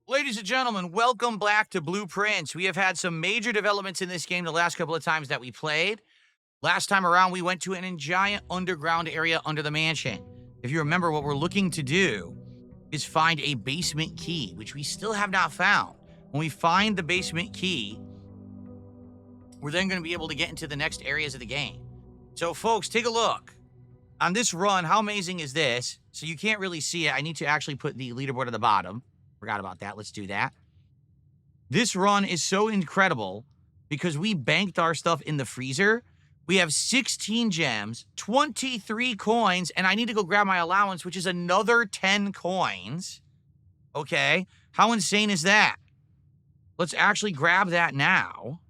Ladies and gentlemen, welcome back to Blueprints. We have had some major developments in this game the last couple of times that we played. Last time around, we went to an giant underground area under the mansion. If you remember, what we're looking to do is find a basement key, which we still have not found. When we find the basement key, we're then going to be able to get into the next areas of the game. So, folks, take a look. On this run, how amazing is this? So you can't really see it. I need to actually put the leaderboard at the bottom. Forgot about that. Let's do that. This run is so incredible because we banked our stuff in the freezer. We have 16 gems, 23 coins, and I need to go grab my allowance, which is another 10 coins. Okay. How insane is that? Let's actually grab that now.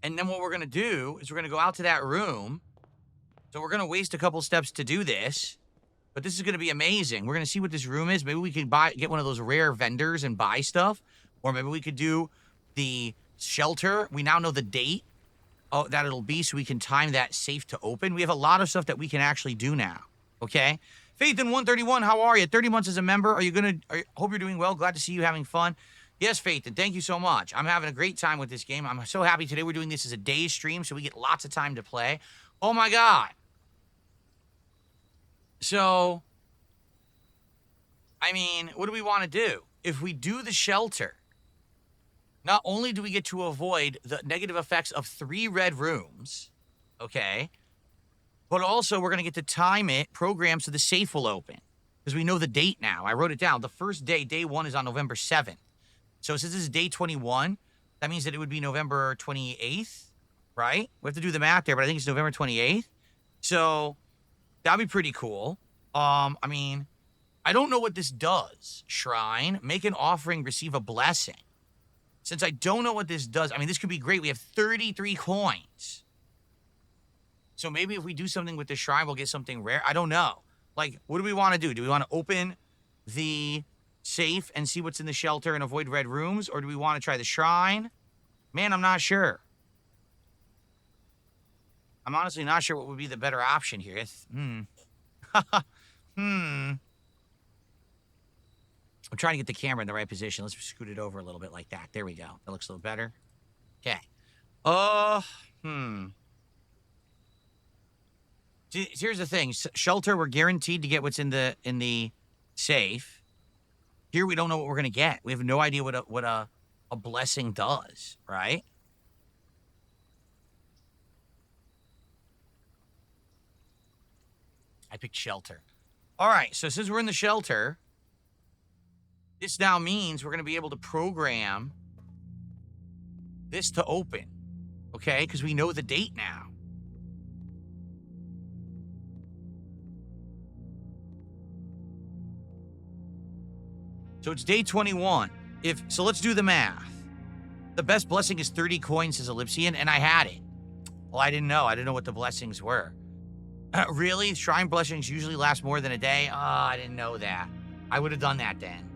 And then what we're going to do is we're going to go out to that room. So we're going to waste a couple steps to do this. But this is going to be amazing. We're going to see what this room is. Maybe we could get one of those rare vendors and buy stuff. Or maybe we could do the shelter. We now know the date that it'll be so we can time that safe to open. We have a lot of stuff that we can actually do now. Okay? Faith in 131, how are you? 30 months as a member. Hope you're doing well. Glad to see you having fun. Yes, Faith, and thank you so much. I'm having a great time with this game. I'm so happy today we're doing this as a day stream so we get lots of time to play. Oh my God. So, I mean, what do we want to do? If we do the shelter, not only do we get to avoid the negative effects of 3 red rooms, okay, but also we're going to get to time it, program so the safe will open. Because we know the date now. I wrote it down. The first day, day 1, is on November 7th. So since this is day 21, that means that it would be November 28th, right? We have to do the math there, but I think it's November 28th. So that'd be pretty cool. I mean, I don't know what this does. Shrine, make an offering, receive a blessing. Since I don't know what this does, I mean, this could be great. We have 33 coins. So maybe if we do something with the shrine, we'll get something rare. I don't know. Like, what do we want to do? Do we want to open the safe and see what's in the shelter and avoid red rooms? Or do we want to try the shrine? Man, I'm not sure. I'm honestly not sure what would be the better option here. I'm trying to get the camera in the right position. Let's scoot it over a little bit like that. There we go. That looks a little better. Okay. Here's the thing. Shelter, we're guaranteed to get what's in the safe. Here, we don't know what we're going to get. We have no idea what a blessing does, right? I picked shelter. All right, so since we're in the shelter, this now means we're going to be able to program this to open, okay? Because we know the date now. So it's day 21. So let's do the math. The best blessing is 30 coins, says Ellipsian, and I had it. Well, I didn't know. I didn't know what the blessings were. Really? Shrine blessings usually last more than a day? Oh, I didn't know that. I would have done that then.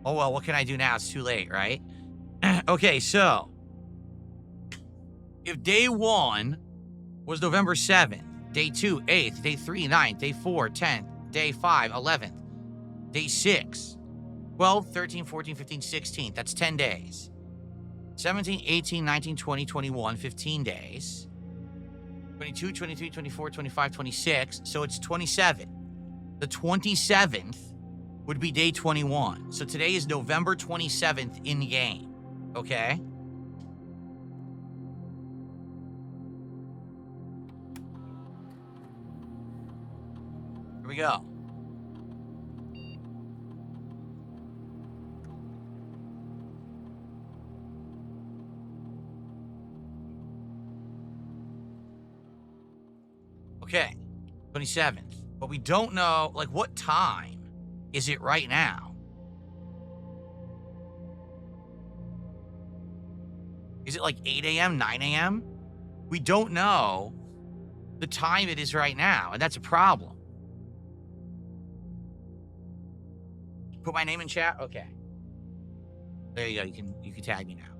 Oh, well, what can I do now? It's too late, right? Okay, so if day 1 was November 7th, day 2, 8th, day 3, 9th, day 4, 10th, day 5, 11th, day 6, 12, 13, 14, 15, 16th, that's 10 days. 17, 18, 19, 20, 21, 15 days. 22, 23, 24, 25, 26, so it's 27. The 27th would be day 21. So today is November 27th in game, okay? Here we go. Okay, 27th. But we don't know, like, what time is it right now? Is it like 8 a.m., 9 a.m.? We don't know the time it is right now, and that's a problem. Put my name in chat? Okay. There you go. You can tag me now.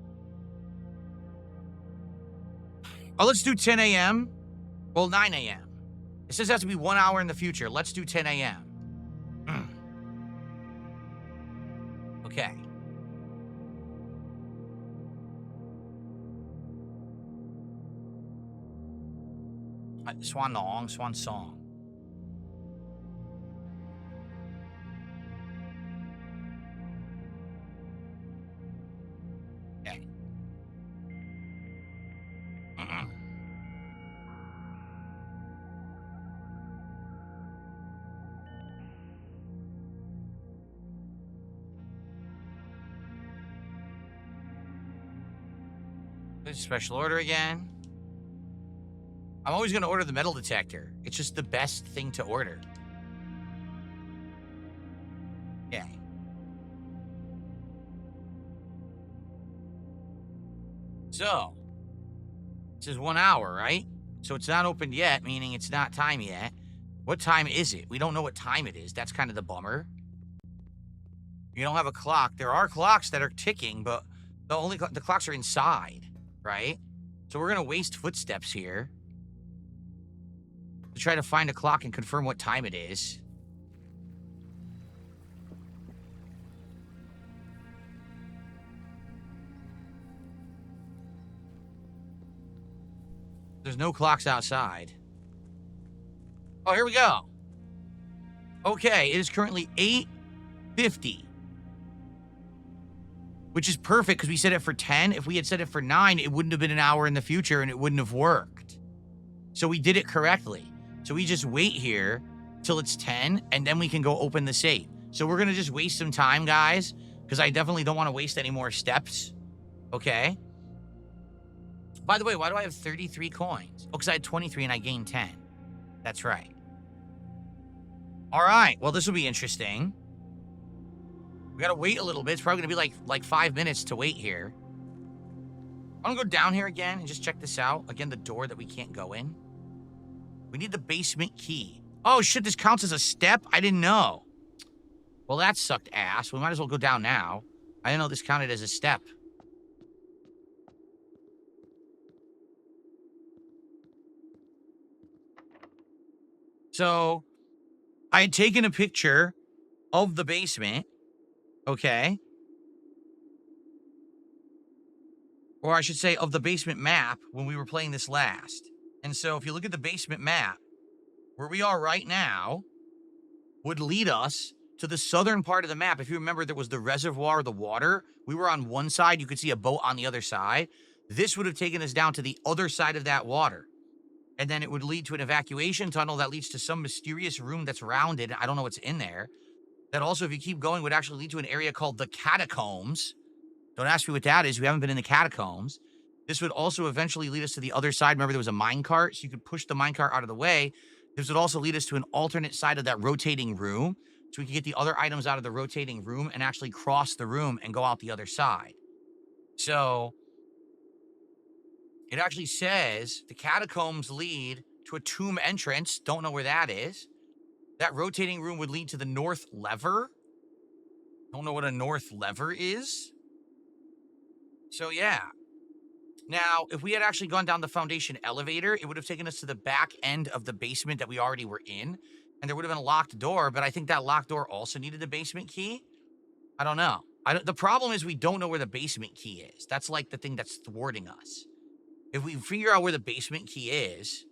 Oh, let's do 10 a.m. Well, 9 a.m. It says it has to be 1 hour in the future. Let's do 10 a.m. Okay. Swan song. Okay. There's a special order again. I'm always going to order the metal detector. It's just the best thing to order. Yeah. So, this is 1 hour, right? So it's not opened yet, meaning it's not time yet. What time is it? We don't know what time it is. That's kind of the bummer. You don't have a clock. There are clocks that are ticking, but the clocks are inside, right? So we're going to waste footsteps here to try to find a clock and confirm what time it is. There's no clocks outside. Oh, here we go. Okay, it is currently 8:50. Which is perfect because we set it for 10. If we had set it for 9, it wouldn't have been an hour in the future and it wouldn't have worked. So we did it correctly. So we just wait here till it's 10 and then we can go open the safe. So we're going to just waste some time, guys, because I definitely don't want to waste any more steps. Okay. By the way, why do I have 33 coins? Oh, because I had 23 and I gained 10. That's right. All right. Well, this will be interesting. We gotta wait a little bit. It's probably gonna be like 5 minutes to wait here. I'm gonna go down here again and just check this out. Again, the door that we can't go in. We need the basement key. Oh shit, this counts as a step? I didn't know. Well, that sucked ass. We might as well go down now. I didn't know this counted as a step. So, I had taken a picture of the basement. Okay. Or I should say of the basement map when we were playing this last. And so if you look at the basement map, where we are right now would lead us to the southern part of the map. If you remember, there was the reservoir, the water. We were on one side. You could see a boat on the other side. This would have taken us down to the other side of that water. And then it would lead to an evacuation tunnel that leads to some mysterious room that's rounded. I don't know what's in there. That also, if you keep going, would actually lead to an area called the catacombs. Don't ask me what that is. We haven't been in the catacombs. This would also eventually lead us to the other side. Remember, there was a minecart, so you could push the minecart out of the way. This would also lead us to an alternate side of that rotating room, so we could get the other items out of the rotating room and actually cross the room and go out the other side. So, it actually says the catacombs lead to a tomb entrance. Don't know where that is. That rotating room would lead to the north lever. Don't know what a north lever is. So, yeah. Now, if we had actually gone down the foundation elevator, it would have taken us to the back end of the basement that we already were in. And there would have been a locked door, but I think that locked door also needed a basement key. I don't know. The problem is we don't know where the basement key is. That's like the thing that's thwarting us. If we figure out where the basement key is,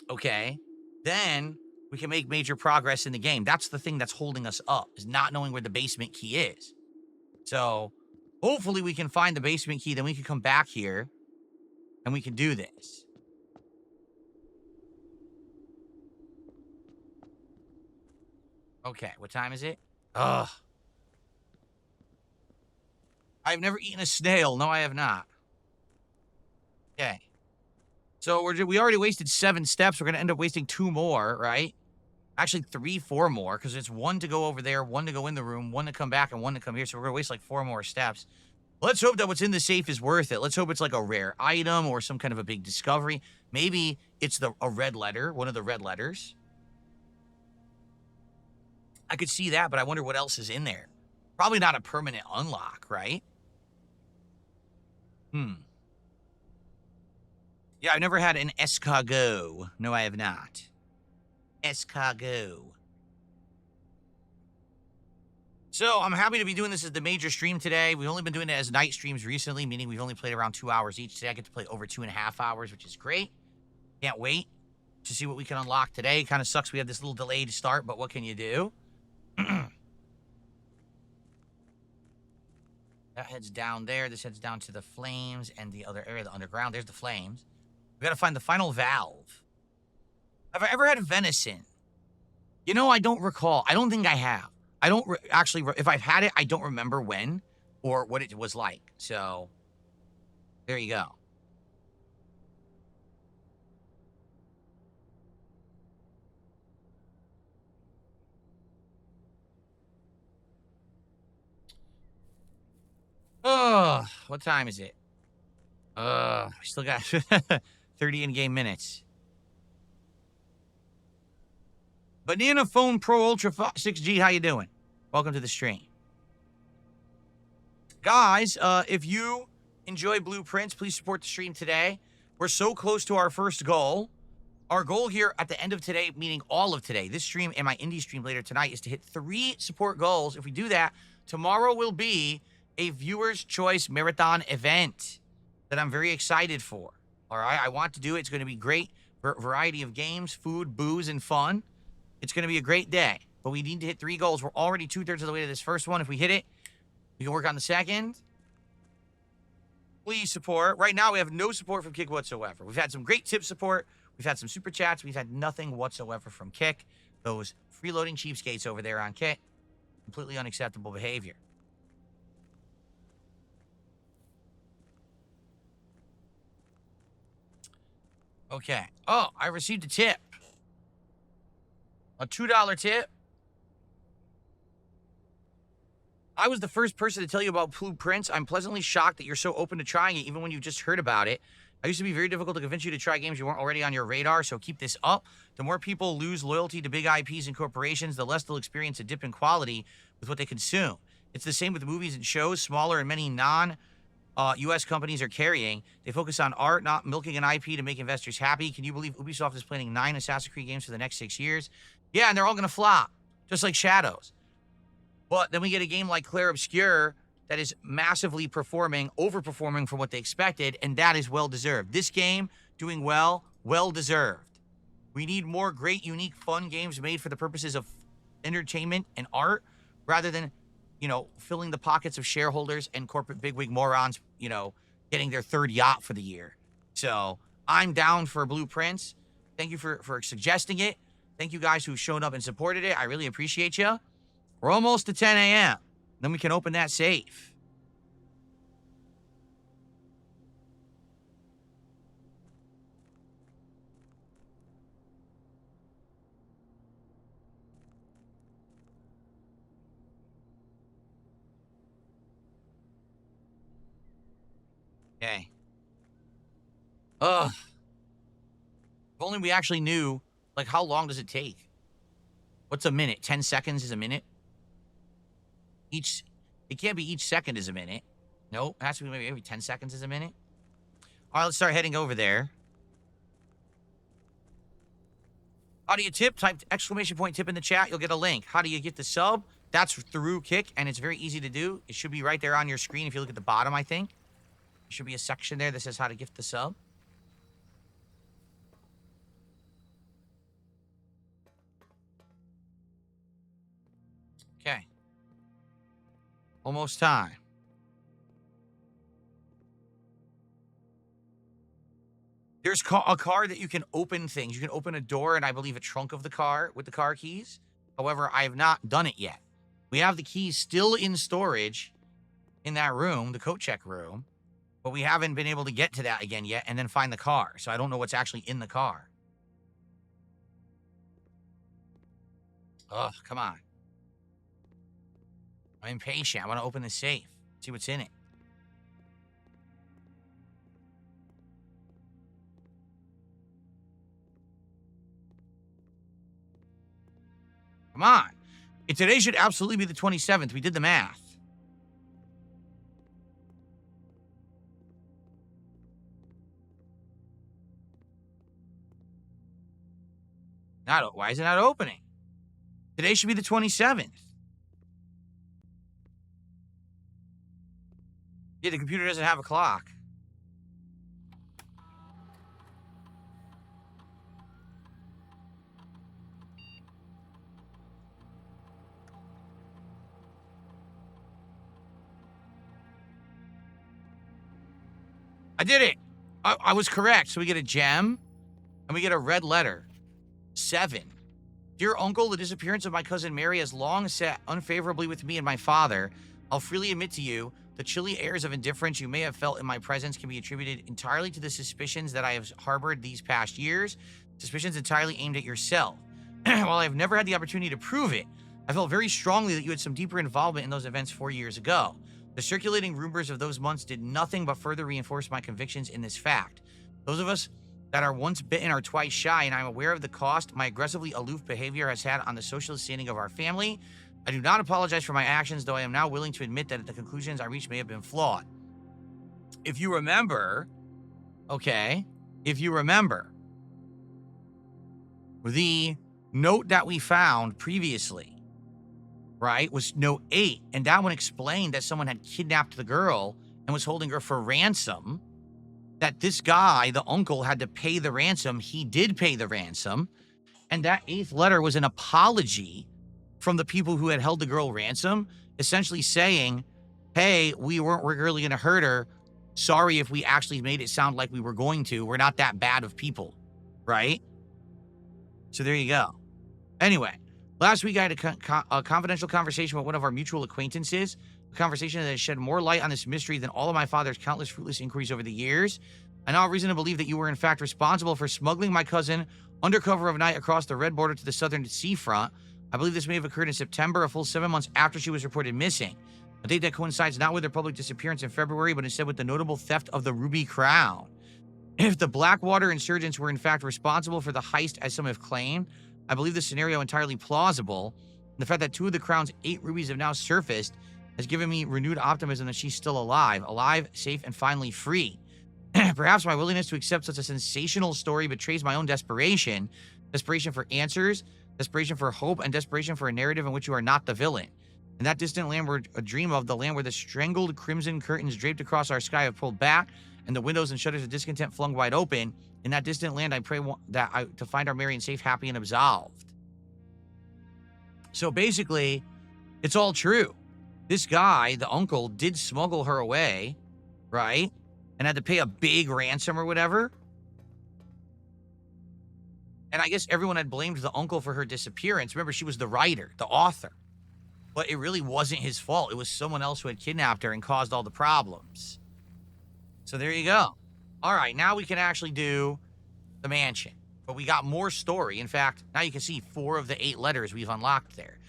okay, then we can make major progress in the game. That's the thing that's holding us up, is not knowing where the basement key is. So, hopefully we can find the basement key, then we can come back here, and we can do this. Okay, what time is it? Ugh. I've never eaten a snail. No, I have not. Okay. So we already wasted 7 steps. We're going to end up wasting 2 more, right? Actually, 3, 4 more, because it's 1 to go over there, 1 to go in the room, 1 to come back, and 1 to come here. So we're going to waste like 4 more steps. Let's hope that what's in the safe is worth it. Let's hope it's like a rare item or some kind of a big discovery. Maybe it's a red letter, one of the red letters. I could see that, but I wonder what else is in there. Probably not a permanent unlock, right? Yeah, I've never had an escargot. No, I have not. Escargot. So I'm happy to be doing this as the major stream today. We've only been doing it as night streams recently, meaning we've only played around 2 hours each. Today I get to play over 2.5 hours, which is great. Can't wait to see what we can unlock today. Kind of sucks we have this little delay to start, but what can you do? That heads down there. This heads down to the flames and the other area, the underground. There's the flames. We gotta find the final valve. Have I ever had venison? You know, I don't recall. I don't think I have. I don't actually, if I've had it, I don't remember when or what it was like. So, there you go. Oh, what time is it? We still got 30 in-game minutes. Banana Phone Pro Ultra 6G, how you doing? Welcome to the stream. Guys, if you enjoy Blueprints, please support the stream today. We're so close to our first goal. Our goal here at the end of today, meaning all of today, this stream and my indie stream later tonight, is to hit 3 support goals. If we do that, tomorrow will be a viewer's choice marathon event that I'm very excited for. All right, I want to do it. It's going to be great. Variety of games, food, booze, and fun. It's going to be a great day, but we need to hit 3 goals. We're already 2/3 of the way to this first one. If we hit it, we can work on the second. Please support. Right now, we have no support from Kick whatsoever. We've had some great tip support. We've had some super chats. We've had nothing whatsoever from Kick. Those freeloading cheapskates over there on Kick. Completely unacceptable behavior. Okay. Oh, I received a tip. A $2 tip. I was the first person to tell you about Blueprints. I'm pleasantly shocked that you're so open to trying it, even when you just heard about it. I used to be very difficult to convince you to try games you weren't already on your radar, so keep this up. The more people lose loyalty to big IPs and corporations, the less they'll experience a dip in quality with what they consume. It's the same with movies and shows. Smaller and many non-U.S. companies are carrying. They focus on art, not milking an IP to make investors happy. Can you believe Ubisoft is planning 9 Assassin's Creed games for the next 6 years? Yeah, and they're all going to flop, just like Shadows. But then we get a game like Clair Obscur that is massively overperforming from what they expected, and that is well-deserved. This game, doing well-deserved. We need more great, unique, fun games made for the purposes of entertainment and art, rather than, filling the pockets of shareholders and corporate bigwig morons, getting their 3rd yacht for the year. So, I'm down for Blueprints. Thank you for suggesting it. Thank you guys who showed up and supported it. I really appreciate you. We're almost to 10 a.m. Then we can open that safe. Okay. Ugh. If only we actually knew, how long does it take? What's a minute? 10 seconds is a minute? It can't be each second is a minute. Nope, it has to be maybe every 10 seconds is a minute. All right, let's start heading over there. How do you tip? Type exclamation point tip in the chat. You'll get a link. How do you get the sub? That's through Kick, and it's very easy to do. It should be right there on your screen if you look at the bottom, I think. There should be a section there that says how to gift the sub. Okay. Almost time. There's a car that you can open things. You can open a door and I believe a trunk of the car with the car keys. However, I have not done it yet. We have the keys still in storage in that room, the coat check room, but we haven't been able to get to that again yet and then find the car. So I don't know what's actually in the car. Ugh, come on. I'm impatient. I want to open the safe, see what's in it. Come on. Today should absolutely be the 27th. We did the math. Why is it not opening? Today should be the 27th. Yeah, the computer doesn't have a clock. I did it. I was correct. So we get a gem and we get a red letter. 7. Dear uncle, the disappearance of my cousin Mary has long sat unfavorably with me and my father. I'll freely admit to you, the chilly airs of indifference you may have felt in my presence can be attributed entirely to the suspicions that I have harbored these past years, suspicions entirely aimed at yourself. While I have never had the opportunity to prove it, I felt very strongly that you had some deeper involvement in those events 4 years ago. The circulating rumors of those months did nothing but further reinforce my convictions in this fact. Those of us that are once bitten are twice shy, and I'm aware of the cost my aggressively aloof behavior has had on the social standing of our family. I do not apologize for my actions, though I am now willing to admit that the conclusions I reached may have been flawed. If you remember, the note that we found previously, right, was note 8, and that one explained that someone had kidnapped the girl and was holding her for ransom. That this guy, the uncle, had to pay the ransom. He did pay the ransom. And that 8th letter was an apology from the people who had held the girl ransom, essentially saying, hey, we weren't really going to hurt her. Sorry if we actually made it sound like we were going to. We're not that bad of people, right? So there you go. Anyway, last week I had a confidential conversation with one of our mutual acquaintances, a conversation that has shed more light on this mystery than all of my father's countless fruitless inquiries over the years. I now have reason to believe that you were in fact responsible for smuggling my cousin under cover of night across the red border to the southern seafront. I believe this may have occurred in September, a full 7 months after she was reported missing. A date that coincides not with her public disappearance in February, but instead with the notable theft of the Ruby Crown. If the Blackwater insurgents were in fact responsible for the heist as some have claimed, I believe the scenario entirely plausible. The fact that 2 of the Crown's 8 rubies have now surfaced has given me renewed optimism that she's still alive, safe, and finally free. Perhaps my willingness to accept such a sensational story betrays my own desperation for answers, desperation for hope, and desperation for a narrative in which you are not the villain. In that distant land we're a dream of, the land where the strangled crimson curtains draped across our sky have pulled back, and the windows and shutters of discontent flung wide open, in that distant land I pray to find our Marion safe, happy, and absolved. So basically, it's all true. This guy, the uncle, did smuggle her away, right? And had to pay a big ransom or whatever. And I guess everyone had blamed the uncle for her disappearance. Remember, she was the writer, the author. But it really wasn't his fault. It was someone else who had kidnapped her and caused all the problems. So there you go. All right, now we can actually do the mansion. But we got more story. In fact, now you can see 4 of the 8 letters we've unlocked there.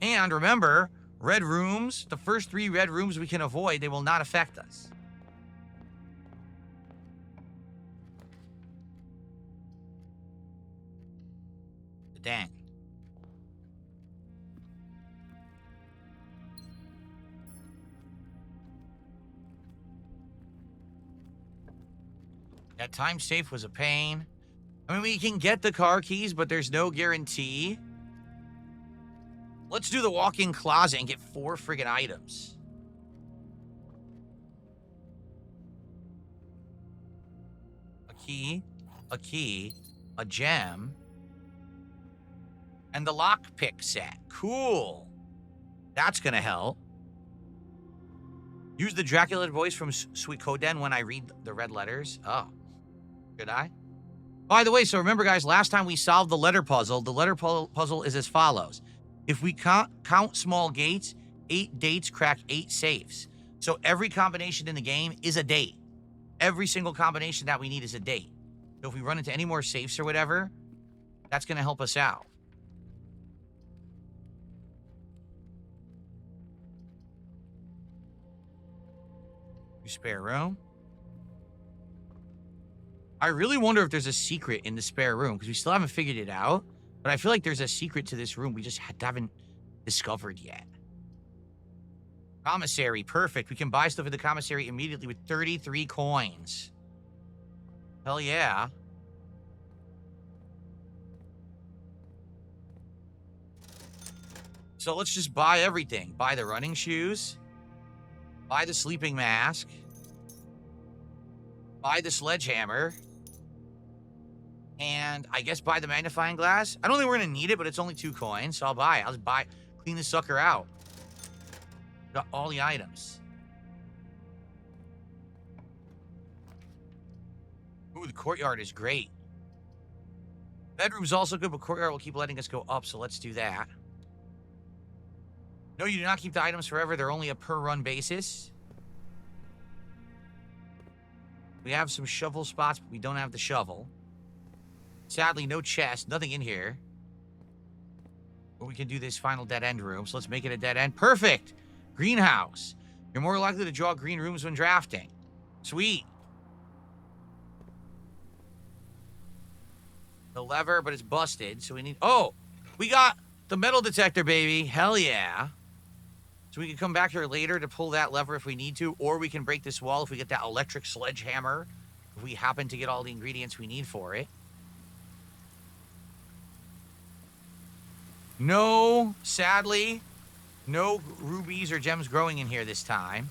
And remember, red rooms, the first 3 red rooms we can avoid, they will not affect us. Dang. That time safe was a pain. I mean, we can get the car keys, but there's no guarantee. Let's do the walk-in closet and get 4 friggin' items. A key, a gem, and the lockpick set. Cool. That's gonna help. Use the Dracula voice from Suikoden when I read the red letters. Oh. Should I? By the way, so remember, guys, last time we solved the letter puzzle. The letter puzzle is as follows. If we count small gates, 8 dates crack 8 safes. So every combination in the game is a date. Every single combination that we need is a date. So if we run into any more safes or whatever, that's going to help us out. Spare room. I really wonder if there's a secret in the spare room, because we still haven't figured it out. But I feel like there's a secret to this room we just haven't discovered yet. Commissary, perfect. We can buy stuff at the commissary immediately with 33 coins. Hell yeah. So let's just buy everything. Buy the running shoes. Buy the sleeping mask. Buy the sledgehammer. And I guess buy the magnifying glass. I don't think we're going to need it, but it's only 2 coins, so I'll buy it. I'll just clean this sucker out. Got all the items. Ooh, the courtyard is great. Bedroom's also good, but courtyard will keep letting us go up, so let's do that. No, you do not keep the items forever. They're only a per-run basis. We have some shovel spots, but we don't have the shovel. Sadly, no chest, nothing in here. But we can do this final dead-end room, so let's make it a dead end. Perfect! Greenhouse. You're more likely to draw green rooms when drafting. Sweet. The lever, but it's busted, so we need... Oh! We got the metal detector, baby. Hell yeah. So we can come back here later to pull that lever if we need to, or we can break this wall if we get that electric sledgehammer, if we happen to get all the ingredients we need for it. No, sadly, no rubies or gems growing in here this time.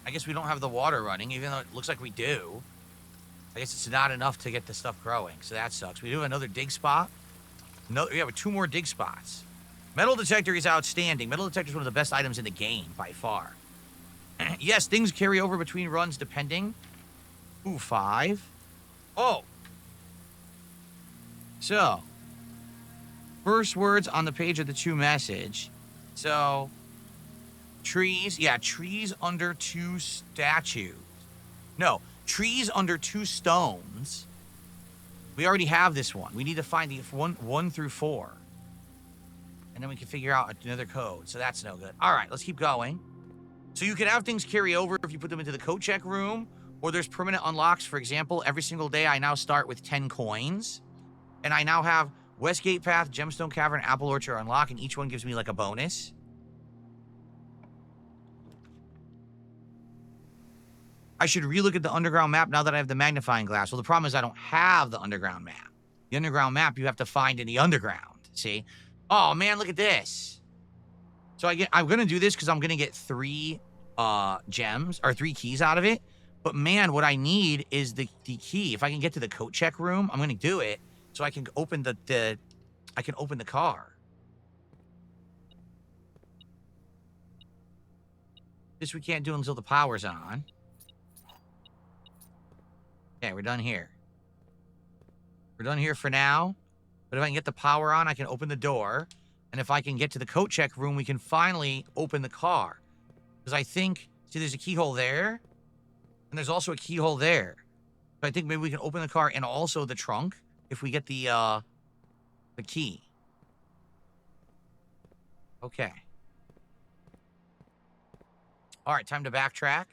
I guess we don't have the water running, even though it looks like we do. I guess it's not enough to get the stuff growing, so that sucks. We do have another dig spot. No, we have 2 more dig spots. Metal detector is outstanding. Metal detector is one of the best items in the game, by far. Yes, things carry over between runs depending. Ooh, 5. Oh. So, first words on the page of the 2 message. So, trees. Yeah, trees under 2 statues. No, trees under 2 stones. We already have this one. We need to find the 1 through 4. And then we can figure out another code. So that's no good. All right, let's keep going. So you can have things carry over if you put them into the coat check room, or there's permanent unlocks. For example, every single day I now start with 10 coins. And I now have Westgate Path, Gemstone Cavern, Apple Orchard unlock, and each one gives me like a bonus. I should relook at the underground map now that I have the magnifying glass. Well, the problem is I don't have the underground map. The underground map you have to find in the underground, see? Oh, man, look at this. So I'm going to do this because I'm going to get 3 gems, or 3 keys out of it. But, man, what I need is the key. If I can get to the coat check room, I'm going to do it so I can open the car. This we can't do until the power's on. Okay, we're done here. We're done here for now. But if I can get the power on, I can open the door. And if I can get to the coat check room, we can finally open the car. Because I think, see, there's a keyhole there. And there's also a keyhole there. So I think maybe we can open the car and also the trunk if we get the key. Okay. All right, time to backtrack.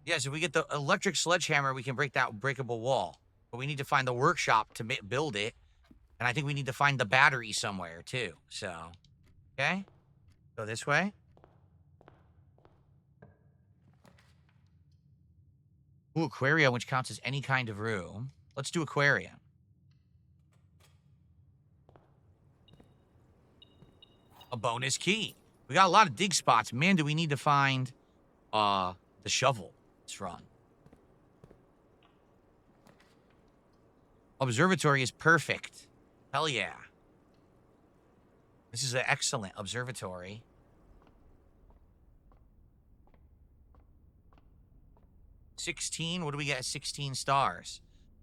Yes, if we get the electric sledgehammer, we can break that breakable wall. But we need to find the workshop to build it. And I think we need to find the battery somewhere, too. So, okay. Go this way. Ooh, aquarium, which counts as any kind of room. Let's do aquarium. A bonus key. We got a lot of dig spots. Man, do we need to find the shovel. Let's run. Observatory is perfect. Hell yeah. This is an excellent observatory. $16. What do we get? 16 stars.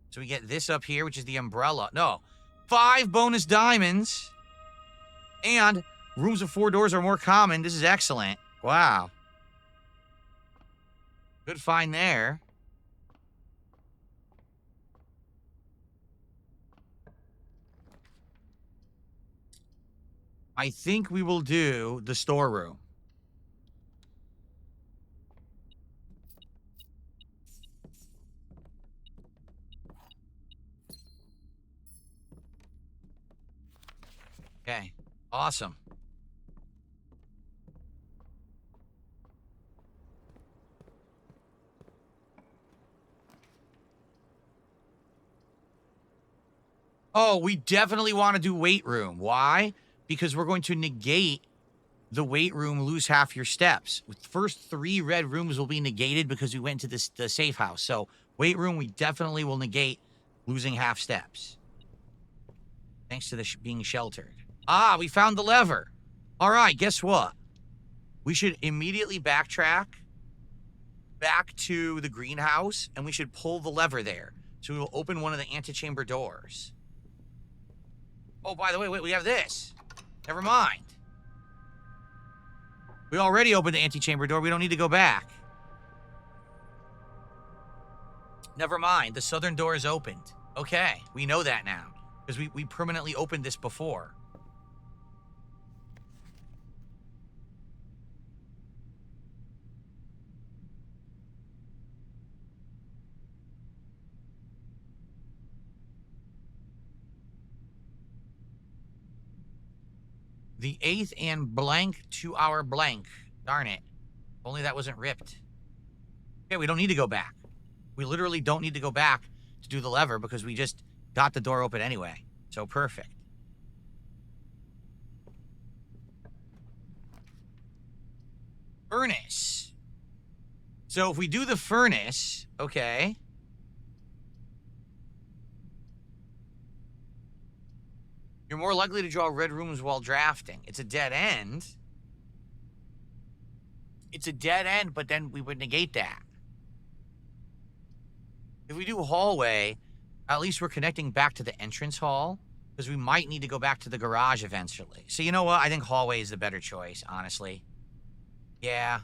So we get this up here, which is the umbrella. No. 5 bonus diamonds. And rooms with 4 doors are more common. This is excellent. Wow. Good find there. I think we will do the storeroom. Okay. Awesome. Oh, we definitely want to do weight room. Why? because we're going to negate the weight room, lose half your steps. The first 3 red rooms will be negated because we went to the safe house. So weight room, we definitely will negate losing half steps. Thanks to the being sheltered. Ah, we found the lever. All right, guess what? We should immediately backtrack back to the greenhouse, and we should pull the lever there. So we will open one of the antechamber doors. Oh, by the way, wait, we have this. Never mind. We already opened the antechamber door. We don't need to go back. Never mind. The southern door is opened. Okay, we know that now. Because we permanently opened this before. The 8th and blank 2-hour blank. Darn it. If only that wasn't ripped. Okay, we don't need to go back. We literally don't need to go back to do the lever because we just got the door open anyway. So perfect. Furnace. So if we do the furnace, okay. You're more likely to draw red rooms while drafting. It's a dead end. It's a dead end, but then we would negate that. If we do hallway, at least we're connecting back to the entrance hall, because we might need to go back to the garage eventually. So you know what? I think hallway is the better choice, honestly. Yeah.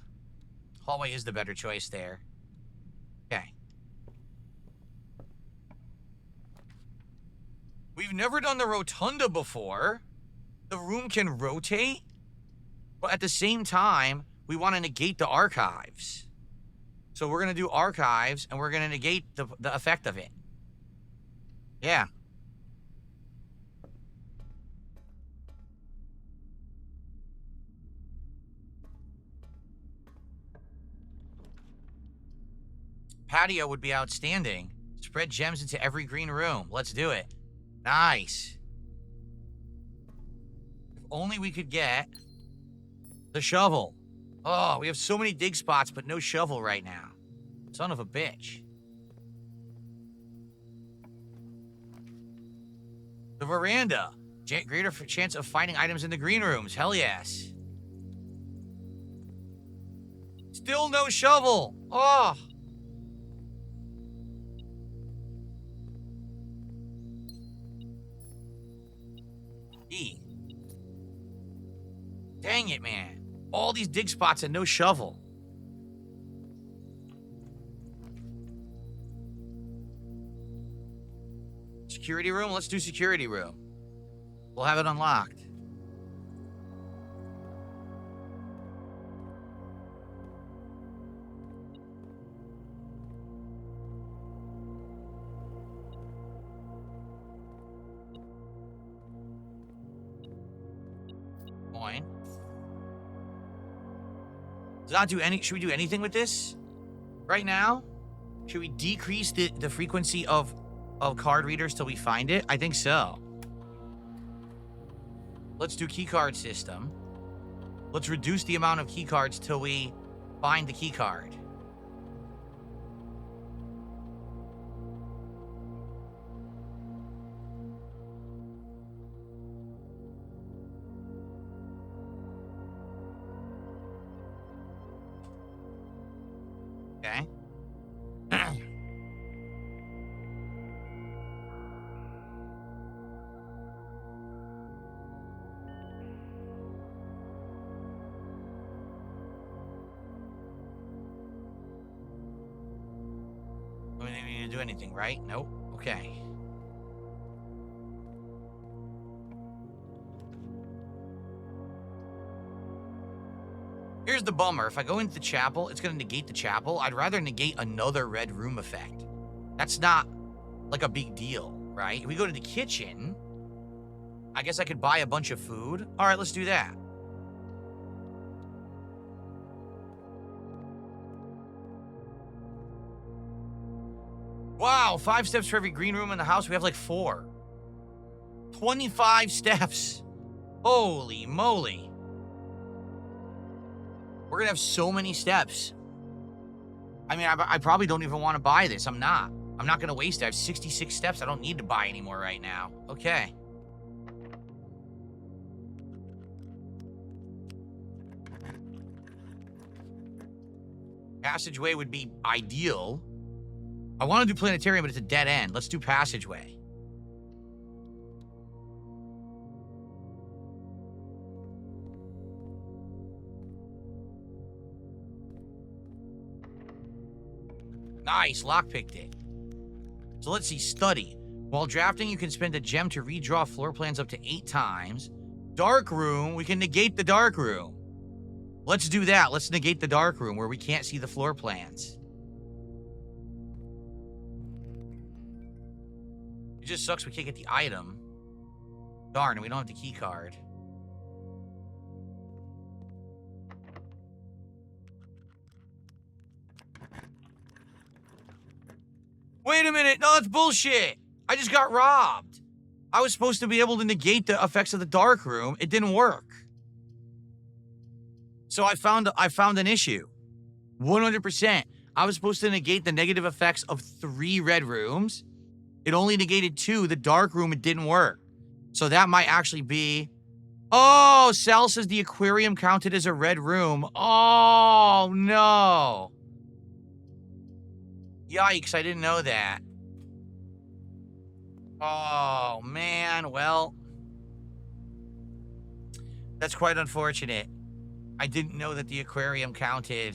Hallway is the better choice there. Okay. We've never done the rotunda before. The room can rotate, but at the same time, we want to negate the archives. So we're going to do archives, and we're going to negate the effect of it. Yeah. Patio would be outstanding. Spread gems into every green room. Let's do it. Nice. If only we could get the shovel. Oh, we have so many dig spots, but no shovel right now. Son of a bitch. The veranda. Greater chance of finding items in the green rooms. Hell yes. Still no shovel. Oh. Dang it, man. All these dig spots and no shovel. Security room? Let's do security room. We'll have it unlocked. Point. Should we do anything with this right now? Should we decrease the frequency of card readers till we find it? I think so. Let's do keycard system. Let's reduce the amount of keycards till we find the keycard. Okay. We don't need to do anything, right? Nope. Okay. Here's the bummer. If I go into the chapel, it's going to negate the chapel. I'd rather negate another red room effect. That's not like a big deal, right? If we go to the kitchen, I guess I could buy a bunch of food. All right, let's do that. Wow, 5 steps for every green room in the house. We have like 4. 25 steps. Holy moly. We're gonna have so many steps. I mean, I probably don't even want to buy this. I'm not gonna waste it. I have 66 steps. I don't need to buy anymore right now. Okay. Passageway would be ideal. I want to do planetarium, but it's a dead end. Let's do passageway. Nice, lockpicked it. So let's see, study. While drafting, you can spend a gem to redraw floor plans up to 8 times. Dark room, we can negate the dark room. Let's do that. Let's negate the dark room where we can't see the floor plans. It just sucks we can't get the item. Darn, and we don't have the key card. Wait a minute. No, that's bullshit. I just got robbed. I was supposed to be able to negate the effects of the dark room. It didn't work. So I found an issue. 100%. I was supposed to negate the negative effects of 3 red rooms. It only negated 2. The dark room, it didn't work. So that might actually be... Oh, Sal says the aquarium counted as a red room. Oh, no. Yikes, I didn't know that. Oh, man, well... That's quite unfortunate. I didn't know that the aquarium counted.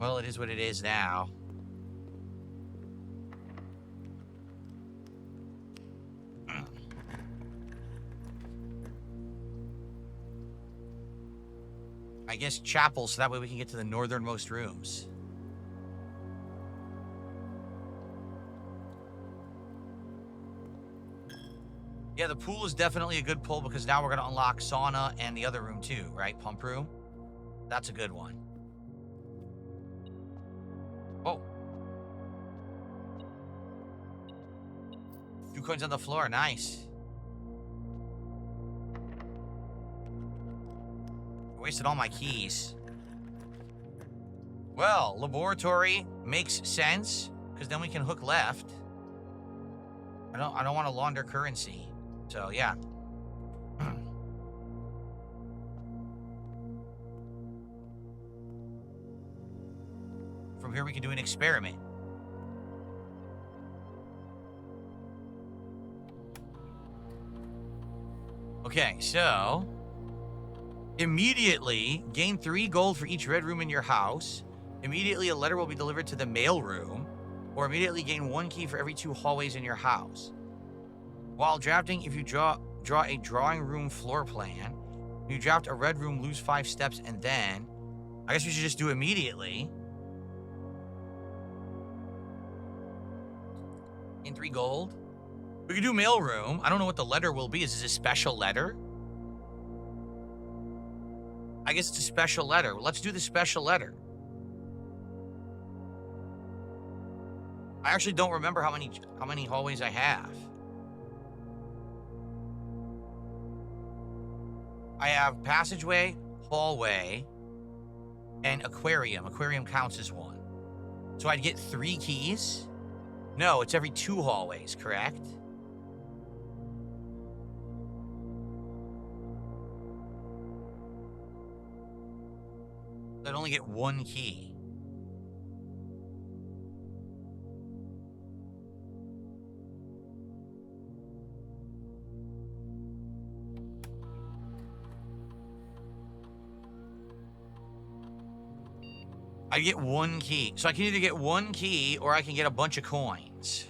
Well, it is what it is now. I guess chapel, so that way we can get to the northernmost rooms. Yeah, the pool is definitely a good pull because now we're going to unlock sauna and the other room too, right? Pump room. That's a good one. Oh. 2 coins on the floor. Nice. I wasted all my keys. Well, laboratory makes sense because then we can hook left. I don't want to launder currency. So, yeah. From here, we can do an experiment. Okay, so... Immediately, gain 3 gold for each red room in your house. Immediately, a letter will be delivered to the mail room. Or immediately gain 1 key for every 2 hallways in your house. While drafting, if you draw a drawing room floor plan, you draft a red room, lose 5 steps, and then... I guess we should just do immediately. In 3 gold. We could do mail room. I don't know what the letter will be. Is this a special letter? I guess it's a special letter. Let's do the special letter. I actually don't remember how many hallways I have. I have passageway, hallway, and aquarium. Aquarium counts as 1. So I'd get 3 keys? No, it's every 2 hallways, correct? I'd only get 1 key. I get 1 key. So I can either get 1 key or I can get a bunch of coins.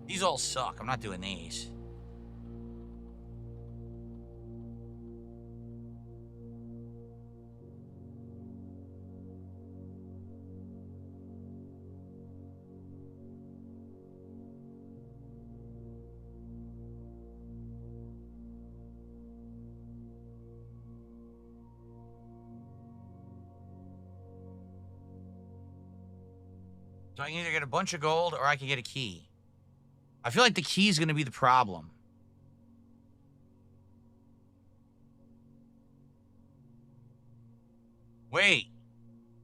These all suck. I'm not doing these. So I can either get a bunch of gold or I can get a key. I feel like the key is going to be the problem. Wait.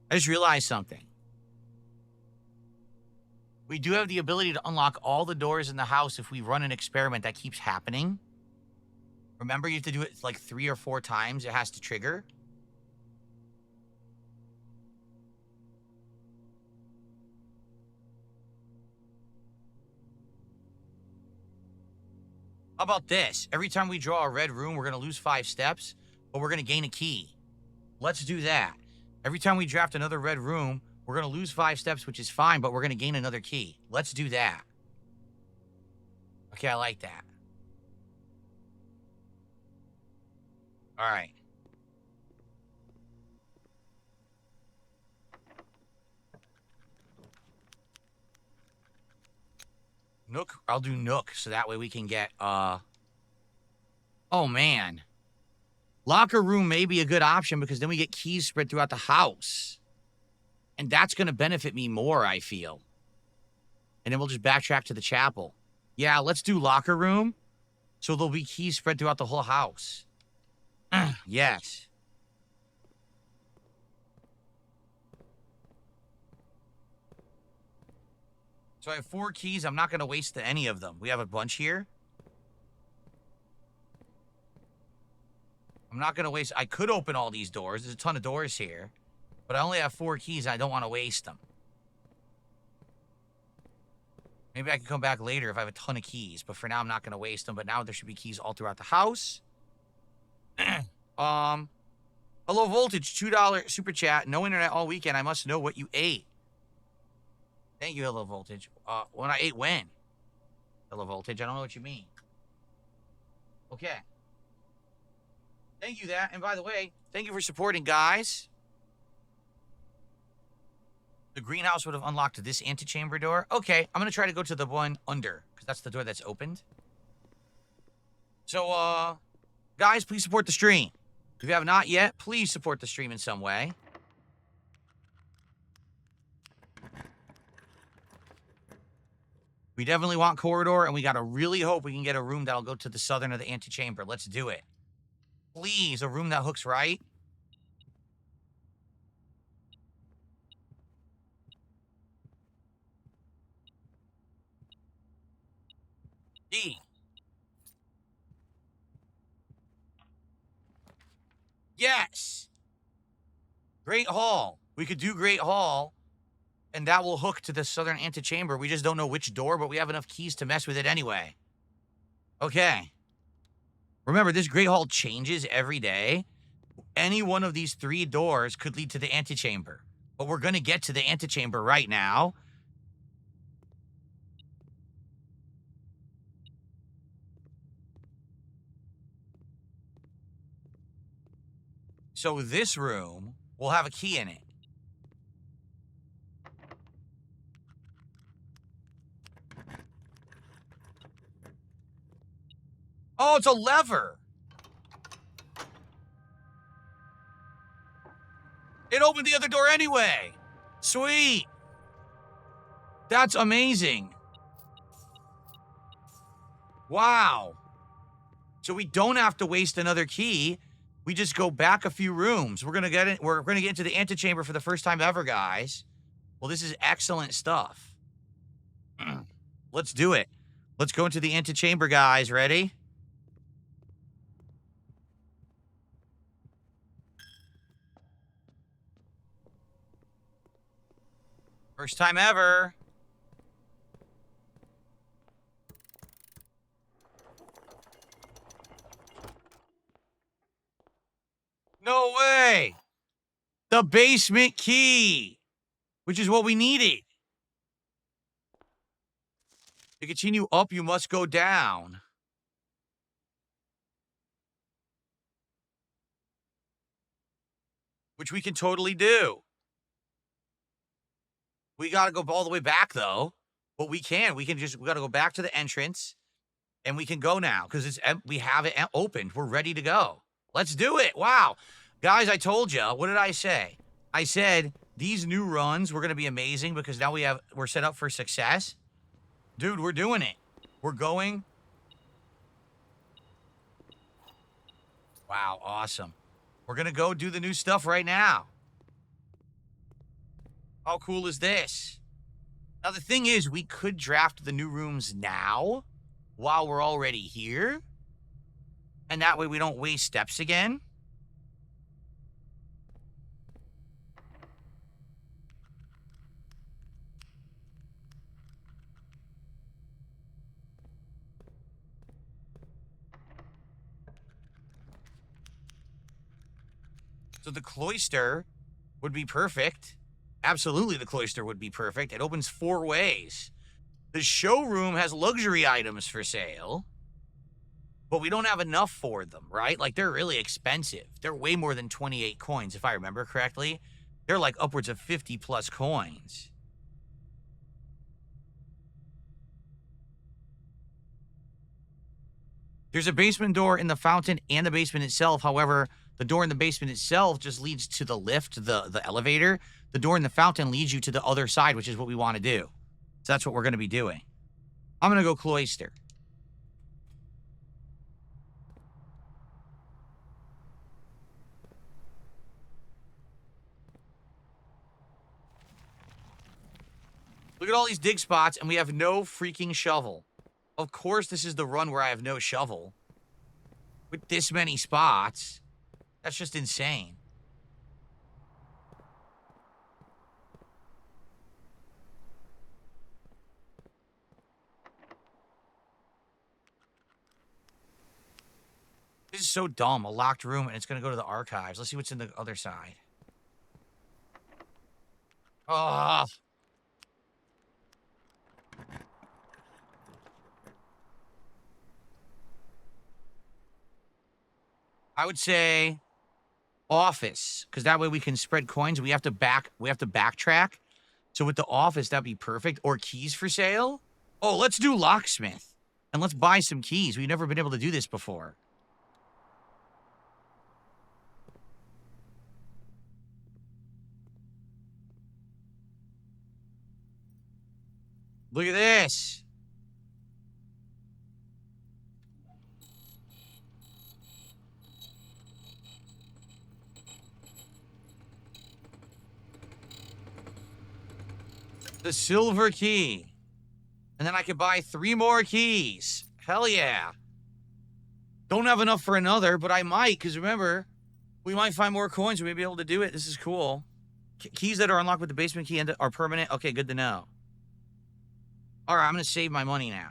I just realized something. We do have the ability to unlock all the doors in the house if we run an experiment that keeps happening. Remember, you have to do it like 3 or 4 times. It has to trigger. How about this? Every time we draw a red room, we're going to lose 5 steps, but we're going to gain a key. Let's do that. Every time we draft another red room, we're going to lose 5 steps, which is fine, but we're going to gain another key. Let's do that. Okay, I like that. All right. Nook. I'll do Nook, so that way we can get, Oh, man. Locker room may be a good option because then we get keys spread throughout the house. And that's going to benefit me more, I feel. And then we'll just backtrack to the chapel. Yeah, let's do locker room. So there'll be keys spread throughout the whole house. Yes. So I have 4 keys. I'm not going to waste any of them. We have a bunch here. I'm not going to waste... I could open all these doors. There's a ton of doors here. But I only have 4 keys. I don't want to waste them. Maybe I can come back later if I have a ton of keys. But for now, I'm not going to waste them. But now there should be keys all throughout the house. Hello, Voltage. $2 super chat. No internet all weekend. I must know what you ate. Thank you, Hello Voltage. When I ate when? Hello Voltage. I don't know what you mean. Okay. Thank you, that. And by the way, thank you for supporting, guys. The greenhouse would have unlocked this antechamber door. Okay, I'm going to try to go to the one under, because that's the door that's opened. So, guys, please support the stream. If you have not yet, please support the stream in some way. We definitely want corridor, and we got to really hope we can get a room that'll go to the southern of the antechamber. Let's do it. Please, a room that hooks right. D. Yes. Great Hall. We could do Great Hall, and that will hook to the southern antechamber. We just don't know which door, but we have enough keys to mess with it anyway. Okay. Remember, this Great Hall changes every day. Any one of these 3 doors could lead to the antechamber. But we're going to get to the antechamber right now. So this room will have a key in it. Oh, it's a lever. It opened the other door anyway. Sweet. That's amazing. Wow. So we don't have to waste another key. We just go back a few rooms. We're gonna get it. We're gonna get into the antechamber for the first time ever, guys. Well, this is excellent stuff. Let's do it. Let's go into the antechamber, guys. Ready? First time ever. No way. The basement key, which is what we needed. To continue up, you must go down. Which we can totally do. We got to go all the way back, though. But we can. We got to go back to the entrance. And we can go now. Because we have it opened. We're ready to go. Let's do it. Wow. Guys, I told you. What did I say? I said these new runs were going to be amazing. Because now we're set up for success. Dude, we're doing it. We're going. Wow, awesome. We're going to go do the new stuff right now. How cool is this? Now, the thing is, we could draft the new rooms now while we're already here. And that way we don't waste steps again. So the cloister would be perfect. Absolutely, the cloister would be perfect. It opens 4 ways. The showroom has luxury items for sale, but we don't have enough for them, right? Like, they're really expensive. They're way more than 28 coins, if I remember correctly. They're like upwards of 50 plus coins. There's a basement door in the fountain and the basement itself. However, the door in the basement itself just leads to the lift, the elevator. The door in the fountain leads you to the other side, which is what we want to do. So that's what we're going to be doing. I'm going to go cloister. Look at all these dig spots, and we have no freaking shovel. Of course, this is the run where I have no shovel. With this many spots, that's just insane. This is so dumb. A locked room, and it's going to go to the archives. Let's see what's in the other side. Oh. I would say office, because that way we can spread coins. We have to backtrack. So with the office, that'd be perfect. Or keys for sale. Oh, let's do locksmith. And let's buy some keys. We've never been able to do this before. Look at this. The silver key. And then I could buy 3 more keys. Hell yeah. Don't have enough for another, but I might, because remember, we might find more coins. We may be able to do it. This is cool. Keys that are unlocked with the basement key are permanent. Okay, good to know. All right, I'm going to save my money now.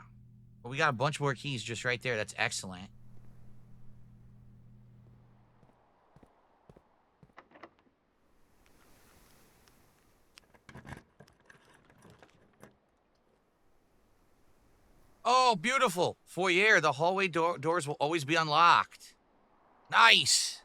But we got a bunch more keys just right there. That's excellent. Oh, beautiful. Foyer. The hallway doors will always be unlocked. Nice.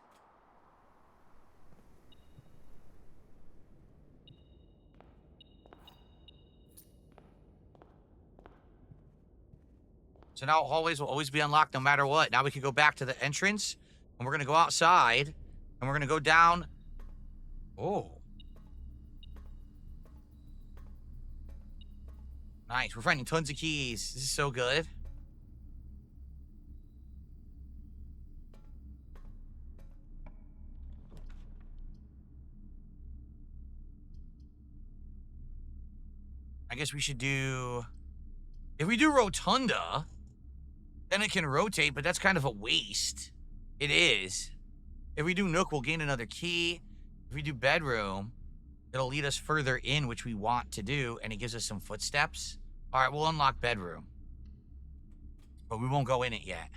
So now hallways will always be unlocked no matter what. Now we can go back to the entrance, and we're going to go outside, and we're going to go down. Oh. Nice. We're finding tons of keys. This is so good. I guess we should do... If we do Rotunda, then it can rotate, but that's kind of a waste. It is. If we do Nook, we'll gain another key. If we do Bedroom, it'll lead us further in, which we want to do, and it gives us some footsteps. All right, we'll unlock Bedroom. But we won't go in it yet.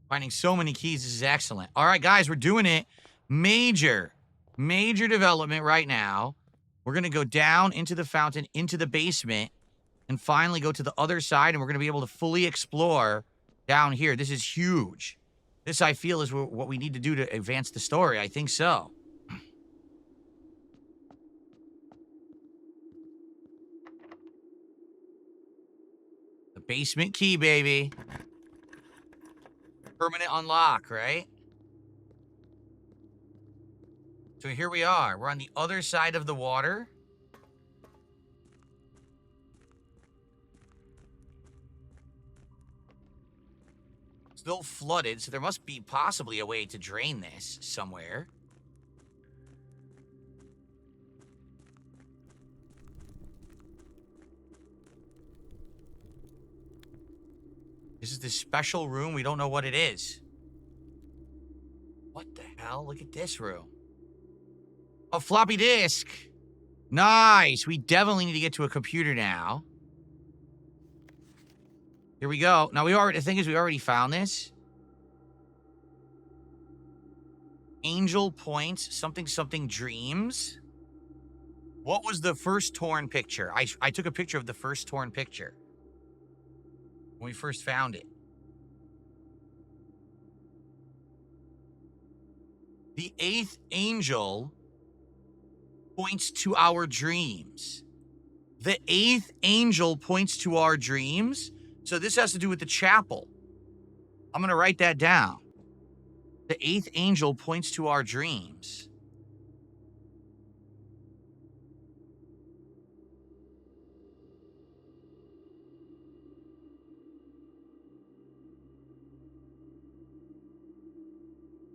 Finding so many keys, this is excellent. All right, guys, we're doing it. Major development right now. We're going to go down into the fountain, into the basement, and finally go to the other side, and we're going to be able to fully explore down here. This is huge. This, I feel, is what we need to do to advance the story. I think so. The basement key, baby. Permanent unlock, right? So here we are. We're on the other side of the water. Still flooded, so there must be possibly a way to drain this somewhere. This is this special room. We don't know what it is. What the hell? Look at this room. A floppy disk. Nice. We definitely need to get to a computer now. Here we go. Now, the thing is, we already found this. Angel points, something dreams. What was the first torn picture? I took a picture of the first torn picture when we first found it. The 8th angel points to our dreams. The 8th angel points to our dreams. So this has to do with the chapel. I'm going to write that down. The 8th angel points to our dreams.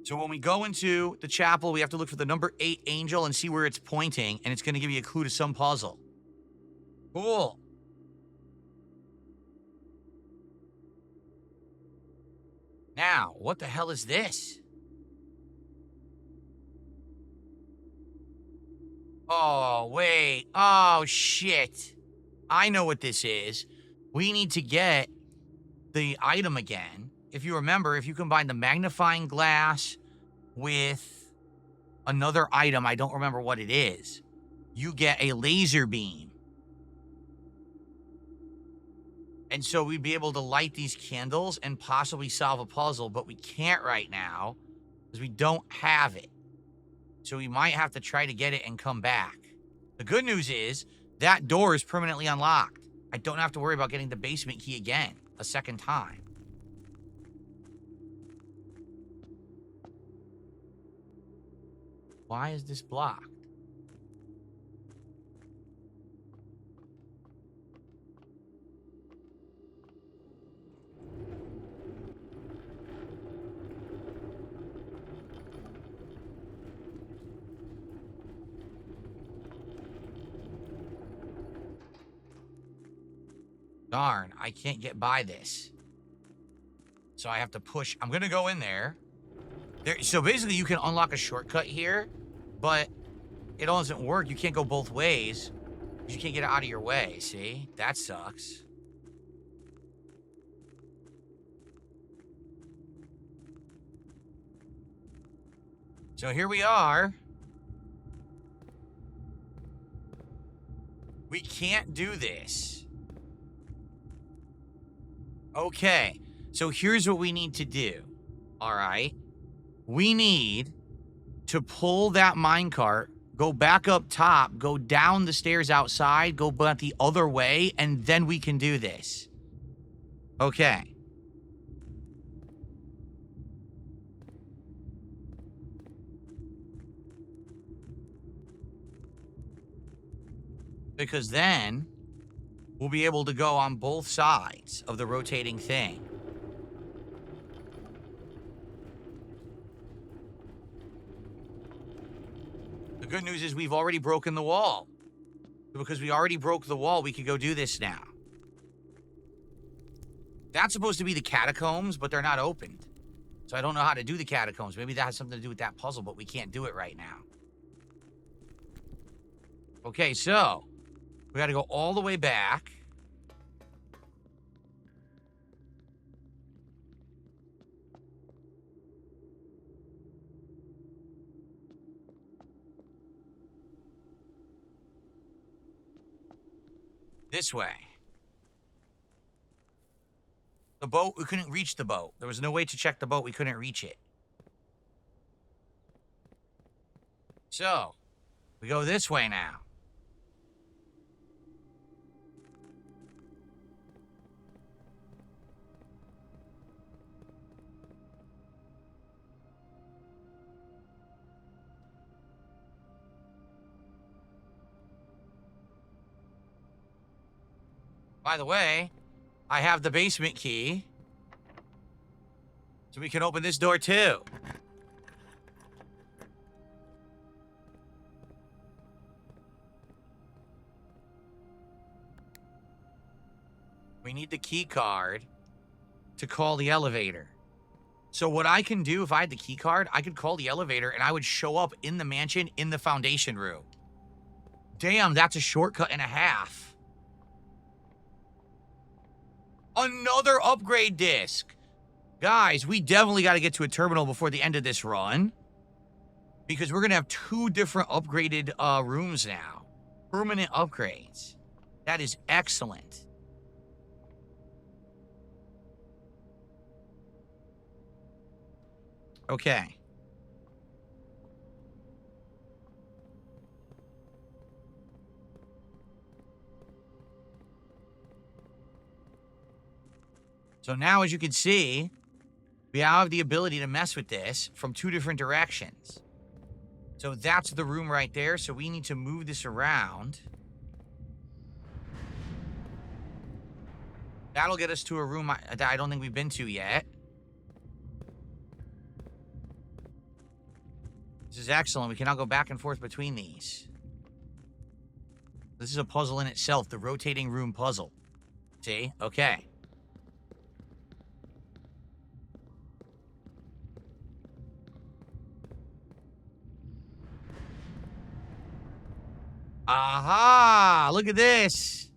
So when we go into the chapel, we have to look for the number 8 angel and see where it's pointing, and it's going to give you a clue to some puzzle. Cool. Now, what the hell is this? Oh, wait. Oh, shit. I know what this is. We need to get the item again. If you remember, if you combine the magnifying glass with another item, I don't remember what it is, you get a laser beam. And so we'd be able to light these candles and possibly solve a puzzle, but we can't right now because we don't have it. So we might have to try to get it and come back. The good news is that door is permanently unlocked. I don't have to worry about getting the basement key again a second time. Why is this blocked? Darn, I can't get by this. So I have to push. I'm going to go in there. So basically, you can unlock a shortcut here, but it doesn't work. You can't go both ways. You can't get out of your way, see? That sucks. So here we are. We can't do this. Okay, so here's what we need to do, all right? We need to pull that minecart, go back up top, go down the stairs outside, go back the other way, and then we can do this. Okay. Because then we'll be able to go on both sides of the rotating thing. The good news is we've already broken the wall. Because we already broke the wall, we could go do this now. That's supposed to be the catacombs, but they're not opened. So I don't know how to do the catacombs. Maybe that has something to do with that puzzle, but we can't do it right now. Okay, so we got to go all the way back. This way. The boat, we couldn't reach the boat. There was no way to check the boat. We couldn't reach it. So, we go this way now. By the way, I have the basement key. So we can open this door too. We need the key card to call the elevator. So what I can do if I had the key card, I could call the elevator and I would show up in the mansion in the foundation room. Damn, that's a shortcut and a half. Another upgrade disc. Guys, we definitely got to get to a terminal before the end of this run. Because we're going to have 2 different upgraded rooms now. Permanent upgrades. That is excellent. Okay. So now, as you can see, we have the ability to mess with this from 2 different directions. So that's the room right there. So we need to move this around. That'll get us to a room that I don't think we've been to yet. This is excellent. We can now go back and forth between these. This is a puzzle in itself, the rotating room puzzle. See? Okay. Aha! Look at this.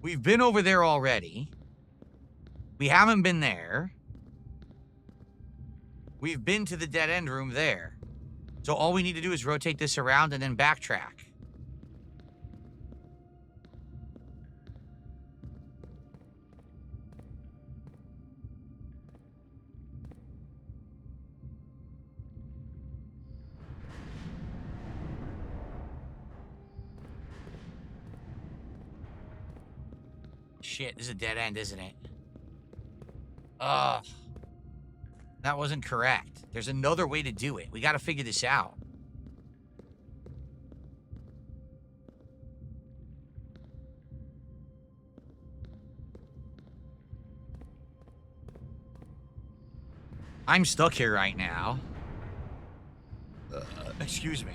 We've been over there already. We haven't been there. We've been to the dead end room there. So all we need to do is rotate this around and then backtrack. Shit, this is a dead end, isn't it? Ugh. That wasn't correct. There's another way to do it. We got to figure this out. I'm stuck here right now. Excuse me.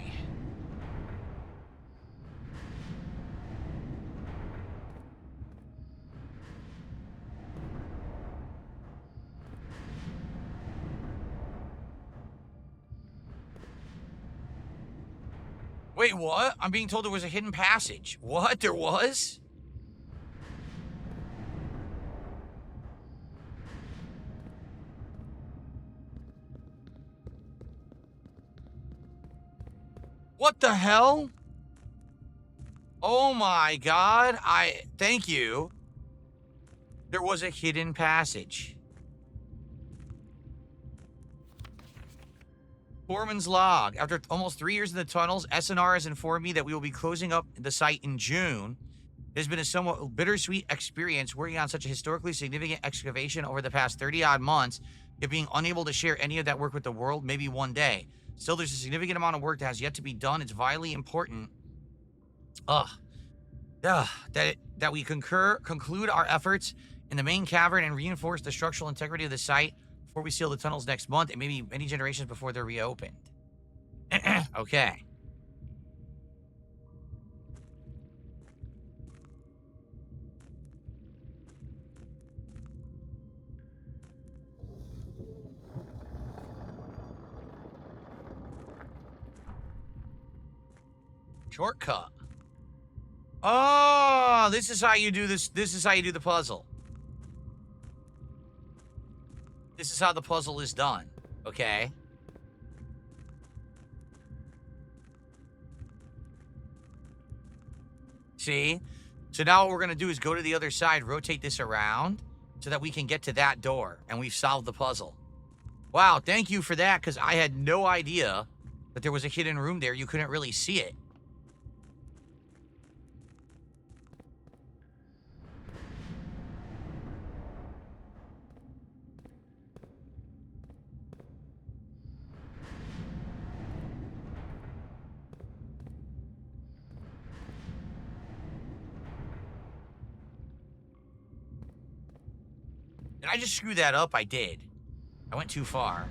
Wait, what? I'm being told there was a hidden passage. What? There was? What the hell? Oh my god. Thank you. There was a hidden passage. Foreman's log. After almost 3 years in the tunnels, SNR has informed me that we will be closing up the site in June. It has been a somewhat bittersweet experience working on such a historically significant excavation over the past 30-odd months, yet being unable to share any of that work with the world, maybe one day. Still, there's a significant amount of work that has yet to be done. It's vitally important that we conclude our efforts in the main cavern and reinforce the structural integrity of the site before we seal the tunnels next month, and maybe many generations before they're reopened. Okay. Shortcut. Oh, this is how you do this. This is how you do the puzzle. This is how the puzzle is done. Okay. See? So now what we're going to do is go to the other side, rotate this around so that we can get to that door, and we've solved the puzzle. Wow, thank you for that, because I had no idea that there was a hidden room there. You couldn't really see it. Did I just screw that up? I did. I went too far.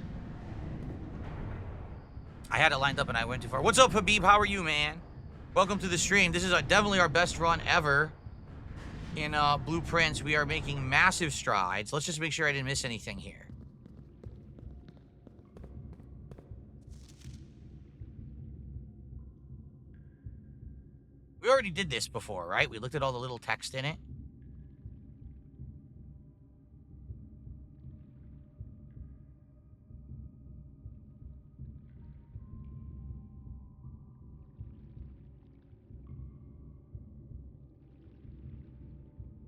I had it lined up and I went too far. What's up, Habib? How are you, man? Welcome to the stream. This is definitely our best run ever in Blueprints. We are making massive strides. Let's just make sure I didn't miss anything here. We already did this before, right? We looked at all the little text in it.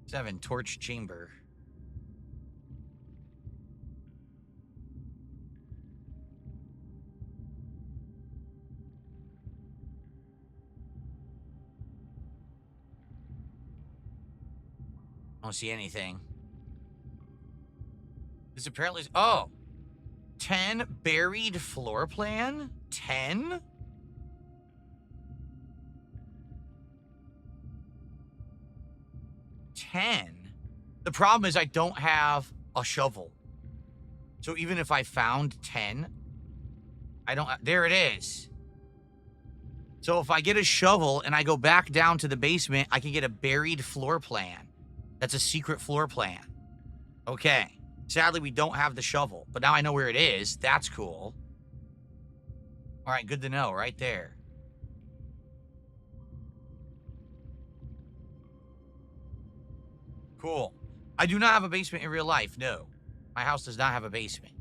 Seven, torch chamber. I don't see anything. This apparently is, oh. 10 buried floor plan? 10? The problem is I don't have a shovel. So even if I found 10, I don't, there it is. So if I get a shovel and I go back down to the basement, I can get a buried floor plan. That's a secret floor plan. Okay. Sadly, we don't have the shovel, but now I know where it is. That's cool. All right, good to know, right there. Cool. I do not have a basement in real life, no. My house does not have a basement.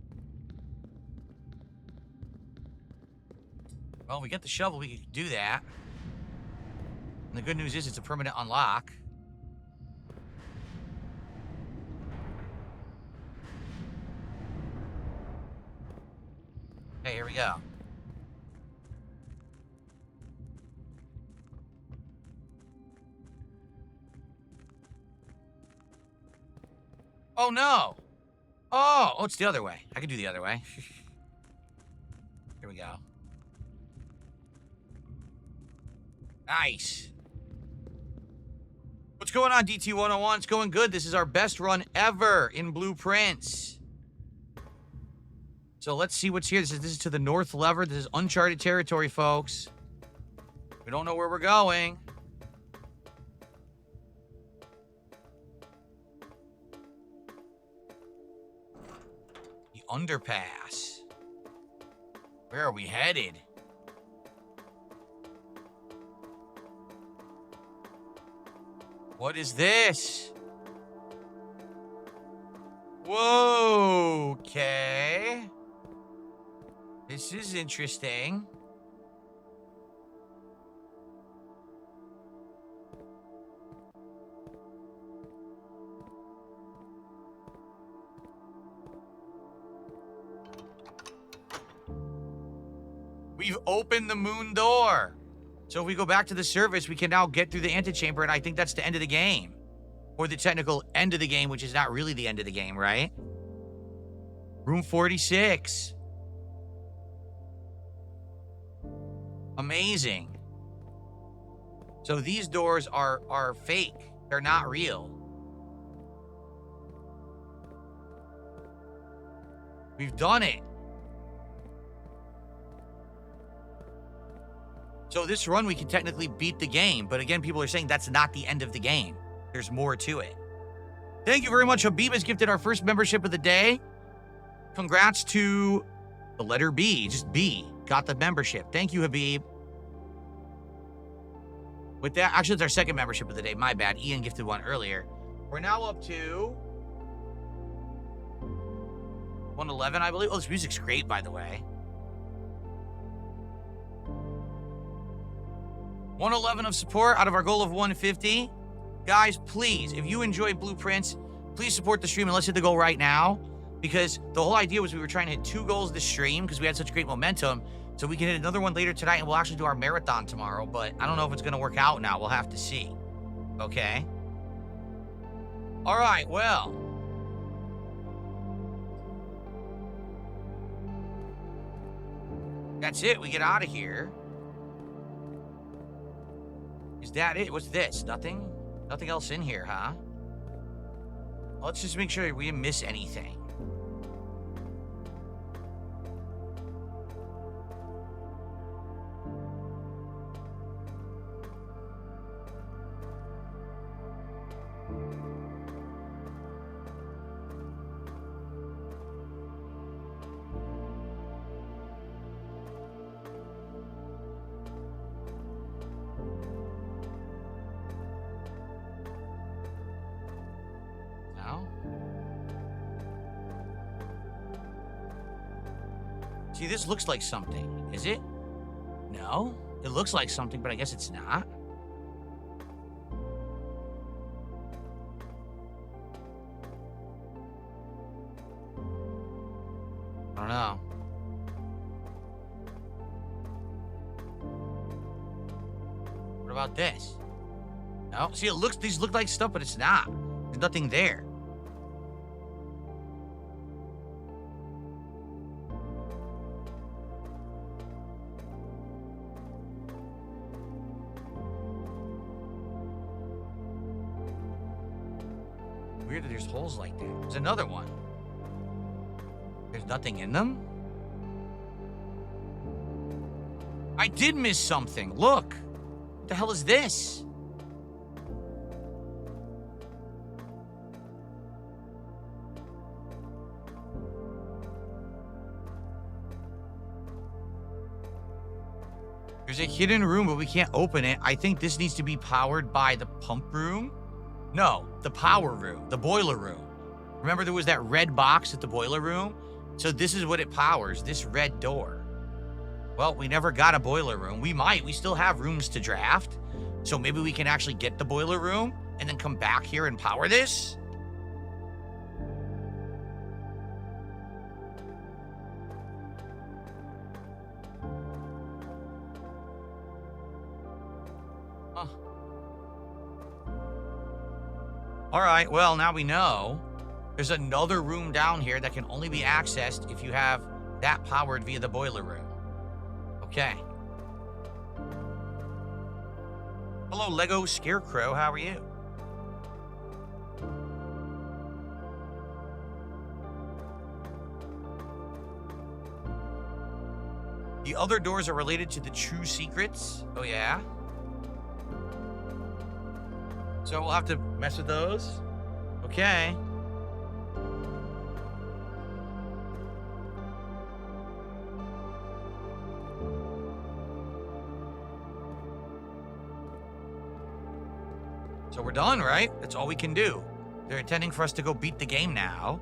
Well, we get the shovel, we can do that. And the good news is it's a permanent unlock. Okay, here we go. Oh, no. Oh, it's the other way. I can do the other way. Here we go. Nice. What's going on, DT101? It's going good. This is our best run ever in Blueprints. So let's see what's here. This is to the north lever. This is uncharted territory, folks. We don't know where we're going. The underpass. Where are we headed? What is this? Whoa, okay. This is interesting. We've opened the moon door. So if we go back to the surface, we can now get through the antechamber, and I think that's the end of the game. Or the technical end of the game, which is not really the end of the game, right? Room 46. Amazing. So these doors are fake. They're not real. We've done it. So this run, we can technically beat the game. But again, people are saying that's not the end of the game. There's more to it. Thank you very much. Habib has gifted our first membership of the day. Congrats to the letter B. Just B. Got the membership. Thank you, Habib. With that, actually, it's our second membership of the day. My bad. Ian gifted one earlier. We're now up to 111, I believe. Oh, this music's great, by the way. 111 of support out of our goal of 150. Guys, please, if you enjoy Blueprints, please support the stream and let's hit the goal right now. Because the whole idea was we were trying to hit 2 goals this stream because we had such great momentum. So we can hit another one later tonight and we'll actually do our marathon tomorrow. But I don't know if it's going to work out now. We'll have to see. Okay? All right, well. That's it. We get out of here. Is that it? What's this? Nothing? Nothing else in here, huh? Let's just make sure we didn't miss anything. See, this looks like something. Is it? No? It looks like something, but I guess it's not. I don't know. What about this? No? See, these look like stuff, but it's not. There's nothing there. Weird that there's holes like that. There's another one. There's nothing in them? I did miss something. Look. What the hell is this? There's a hidden room, but we can't open it. I think this needs to be powered by the pump room. No, the power room, the boiler room. Remember there was that red box at the boiler room? So this is what it powers, this red door. Well, we never got a boiler room. We still have rooms to draft. So maybe we can actually get the boiler room and then come back here and power this? Huh. All right, well, now we know. There's another room down here that can only be accessed if you have that powered via the boiler room. Okay. Hello, Lego Scarecrow. How are you? The other doors are related to the true secrets. Oh, yeah? So we'll have to mess with those. Okay. So we're done, right? That's all we can do. They're intending for us to go beat the game now.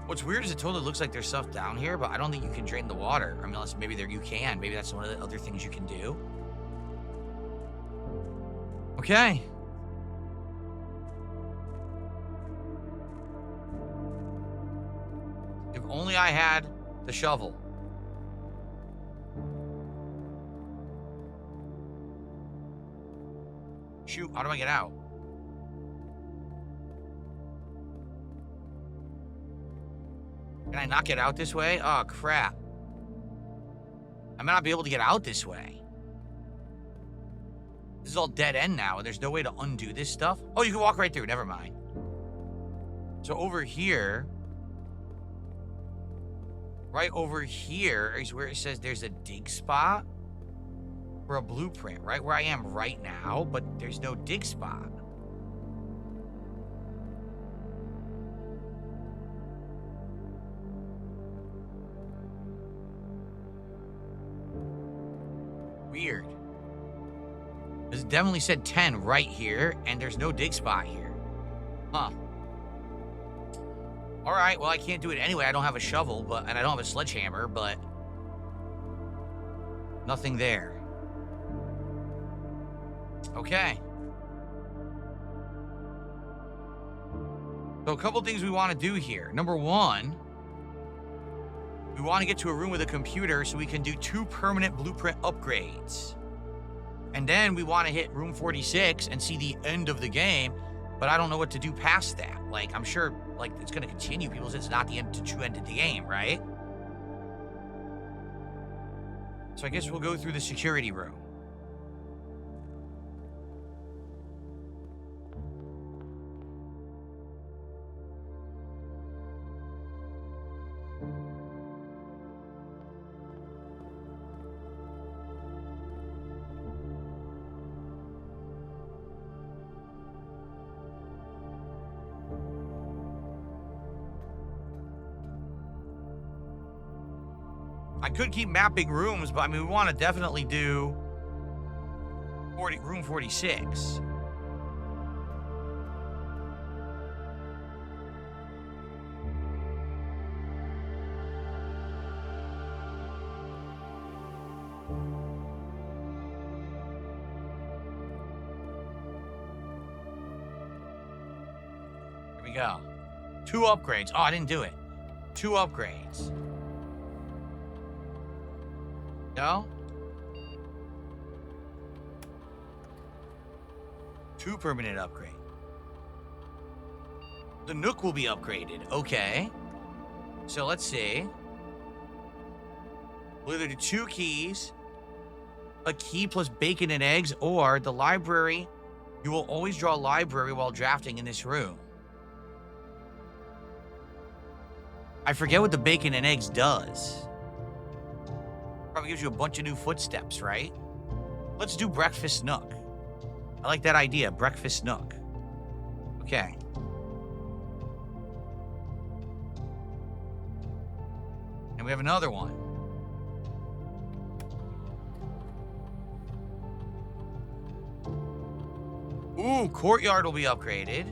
What's weird is it totally looks like there's stuff down here, but I don't think you can drain the water. I mean, unless maybe you can. Maybe that's one of the other things you can do. Okay. If only I had the shovel. Shoot, how do I get out? Can I not get out this way? Oh, crap. I might not be able to get out this way. This is all dead end now, and there's no way to undo this stuff. Oh, you can walk right through. Never mind. So over here, right over here is where it says there's a dig spot for a blueprint, right where I am right now, but there's no dig spot. Weird. It definitely said 10 right here, and there's no dig spot here. Huh. All right, well, I can't do it anyway. I don't have a shovel, and I don't have a sledgehammer, but nothing there. Okay. So a couple things we want to do here. Number one, we want to get to a room with a computer so we can do 2 permanent blueprint upgrades. And then we want to hit room 46 and see the end of the game. but I don't know what to do past that. Like, I'm sure, like, it's going to continue. People say it's not the true end of the game, right? So I guess we'll go through the security room. I could keep mapping rooms, but I mean, we want to definitely do room 46. Here we go. 2 upgrades. Oh, I didn't do it. 2 upgrades. No? 2 permanent upgrade. The Nook will be upgraded. Okay. So let's see. We'll either do 2 keys, a key plus bacon and eggs, or the library. You will always draw a library while drafting in this room. I forget what the bacon and eggs does. Probably gives you a bunch of new footsteps, right? Let's do Breakfast Nook. I like that idea, Breakfast Nook. Okay. And we have another one. Ooh, Courtyard will be upgraded.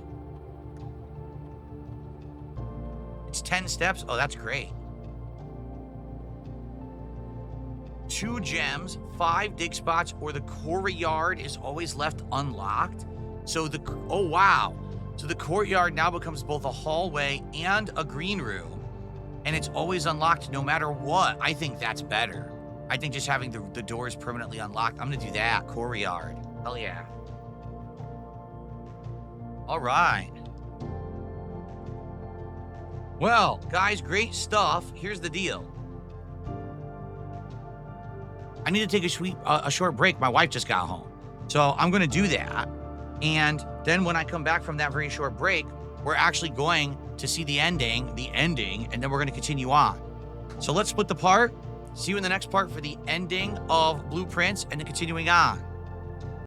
It's 10 steps. Oh, that's great. 2 gems, 5 dig spots, or the courtyard is always left unlocked. So oh wow. So the courtyard now becomes both a hallway and a green room, and it's always unlocked no matter what. I think that's better. I think just having the doors permanently unlocked. I'm gonna do that, courtyard. Hell yeah. All right. Well, guys, great stuff. Here's the deal. I need to take a short break. My wife just got home. So I'm going to do that. And then when I come back from that very short break, we're actually going to see the ending, and then we're going to continue on. So let's split the part. See you in the next part for the ending of Blueprints and then continuing on.